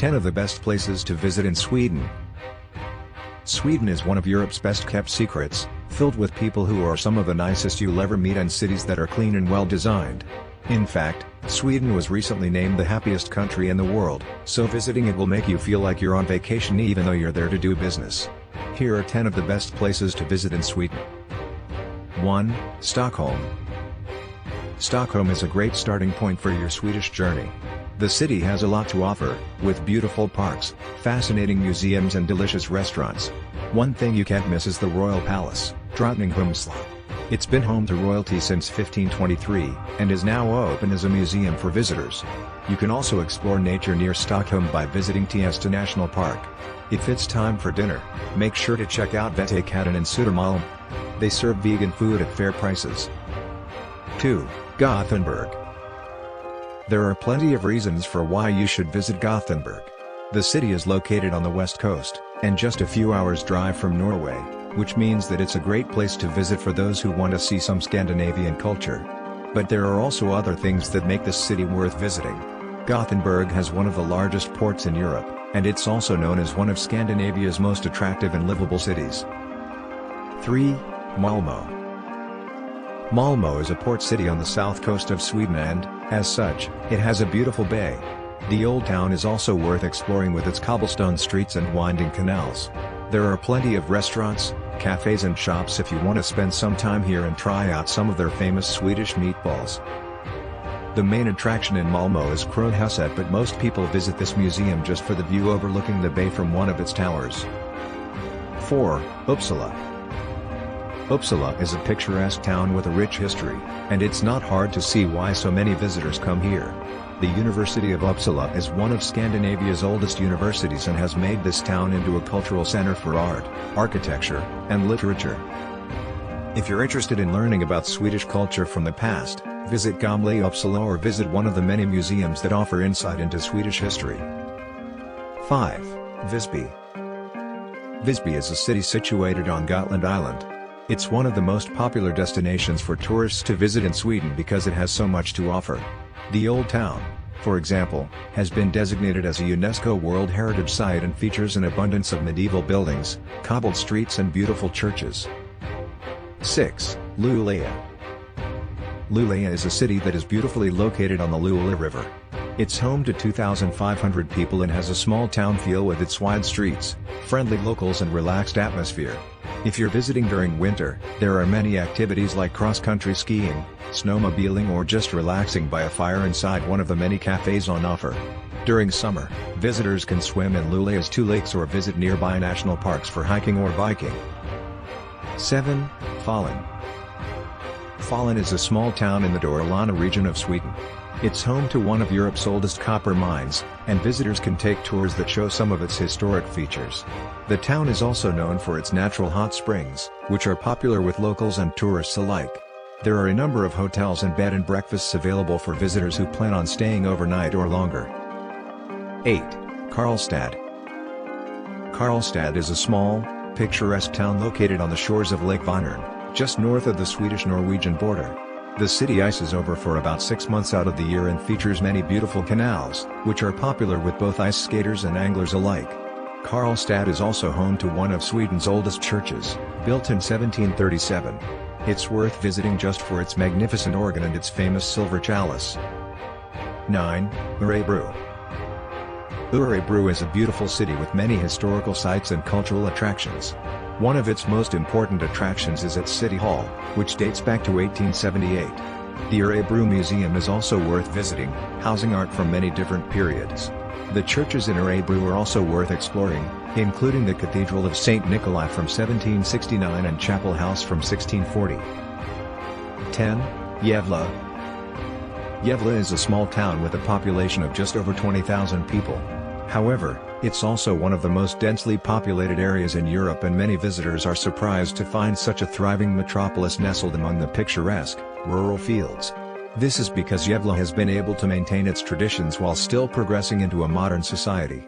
10 of the best places to visit in Sweden. Sweden is one of Europe's best kept secrets, filled with people who are some of the nicest you'll ever meet and cities that are clean and well designed. In fact, Sweden was recently named the happiest country in the world, so visiting it will make you feel like you're on vacation even though you're there to do business. Here are 10 of the best places to visit in Sweden. 1. Stockholm. Stockholm is a great starting point for your Swedish journey. The city has a lot to offer, with beautiful parks, fascinating museums and delicious restaurants. One thing you can't miss is the Royal Palace, Drottningholmsslott. It's been home to royalty since 1523, and is now open as a museum for visitors. You can also explore nature near Stockholm by visiting Tiesta National Park. If it's time for dinner, make sure to check out Vetekatten in Södermalm. They serve vegan food at fair prices. 2. Gothenburg. There are plenty of reasons for why you should visit Gothenburg. The city is located on the west coast, and just a few hours drive from Norway, which means that it's a great place to visit for those who want to see some Scandinavian culture. But there are also other things that make this city worth visiting. Gothenburg has one of the largest ports in Europe, and it's also known as one of Scandinavia's most attractive and livable cities. 3. Malmö. Malmö is a port city on the south coast of Sweden and, as such, it has a beautiful bay. The old town is also worth exploring with its cobblestone streets and winding canals. There are plenty of restaurants, cafes and shops if you want to spend some time here and try out some of their famous Swedish meatballs. The main attraction in Malmö is Kronhuset, but most people visit this museum just for the view overlooking the bay from one of its towers. 4. Uppsala. Uppsala is a picturesque town with a rich history, and it's not hard to see why so many visitors come here. The University of Uppsala is one of Scandinavia's oldest universities and has made this town into a cultural center for art, architecture, and literature. If you're interested in learning about Swedish culture from the past, visit Gamla Uppsala or visit one of the many museums that offer insight into Swedish history. 5. Visby. Visby is a city situated on Gotland Island. It's one of the most popular destinations for tourists to visit in Sweden because it has so much to offer. The Old Town, for example, has been designated as a UNESCO World Heritage Site and features an abundance of medieval buildings, cobbled streets and beautiful churches. 6. Luleå. Luleå is a city that is beautifully located on the Luleå River. It's home to 2,500 people and has a small town feel with its wide streets, friendly locals and relaxed atmosphere. If you're visiting during winter, there are many activities like cross-country skiing, snowmobiling or just relaxing by a fire inside one of the many cafes on offer. During summer, visitors can swim in Luleå's 2 lakes or visit nearby national parks for hiking or biking. 7. Falun. Falun is a small town in the Dalarna region of Sweden. It's home to one of Europe's oldest copper mines, and visitors can take tours that show some of its historic features. The town is also known for its natural hot springs, which are popular with locals and tourists alike. There are a number of hotels and bed and breakfasts available for visitors who plan on staying overnight or longer. 8. Karlstad. Karlstad is a small, picturesque town located on the shores of Lake Vänern, just north of the Swedish-Norwegian border. The city ices over for about 6 months out of the year and features many beautiful canals, which are popular with both ice skaters and anglers alike. Karlstad is also home to one of Sweden's oldest churches, built in 1737. It's worth visiting just for its magnificent organ and its famous silver chalice. 9. Örebro. Örebro is a beautiful city with many historical sites and cultural attractions. One of its most important attractions is its City Hall, which dates back to 1878. The Örebro Museum is also worth visiting, housing art from many different periods. The churches in Örebro are also worth exploring, including the Cathedral of St. Nikolai from 1769 and Chapel House from 1640. 10. Gävle. Gävle is a small town with a population of just over 20,000 people. However, it's also one of the most densely populated areas in Europe, and many visitors are surprised to find such a thriving metropolis nestled among the picturesque, rural fields. This is because Gävle has been able to maintain its traditions while still progressing into a modern society.